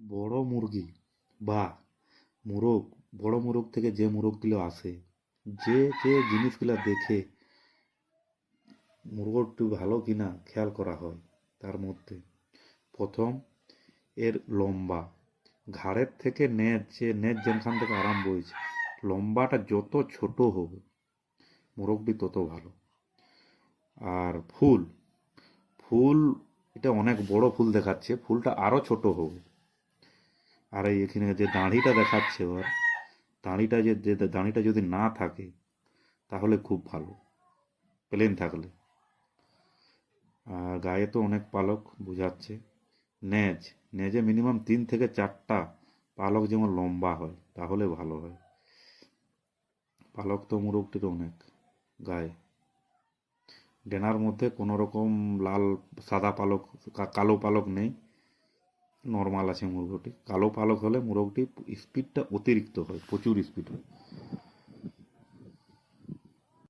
বড় মুরগি বা মোরগ, বড় মোরগ থেকে যে মোরগগুলো আসে, যে যে জিনিসগুলো দেখে মুরগটি ভালো কিনা খেয়াল করা হয়, তার মধ্যে প্রথম এর লম্বা, ঘাড়ের থেকে নেজ যেখান থেকে আরম্ভ হয়েছে, লম্বাটা যত ছোট হবে মোরগটি তত ভালো। আর ফুল, ফুল এটা অনেক বড় ফুল দেখাচ্ছে, ফুলটা আরো ছোট হবে। আর এই এখানে যে দাঁড়িটা দেখাচ্ছে ওর, দাঁড়িটা যদি না থাকে তাহলে খুব ভালো, প্লেন থাকলে। আর গায়ে তো অনেক পালক বোঝাচ্ছে। নেজ, নেজে মিনিমাম 3 থেকে 4টা পালক যেমন লম্বা হয় তাহলে ভালো হয়। পালক তো মোরগটির অনেক গায়ে। ডেনার মধ্যে কোনো রকম লাল সাদা পালক, কালো পালক নেই, নর্মাল আছে মুরগটি। কালো পালক হলে মুরগটি স্পিডটা অতিরিক্ত হয়, প্রচুর স্পিড হয়।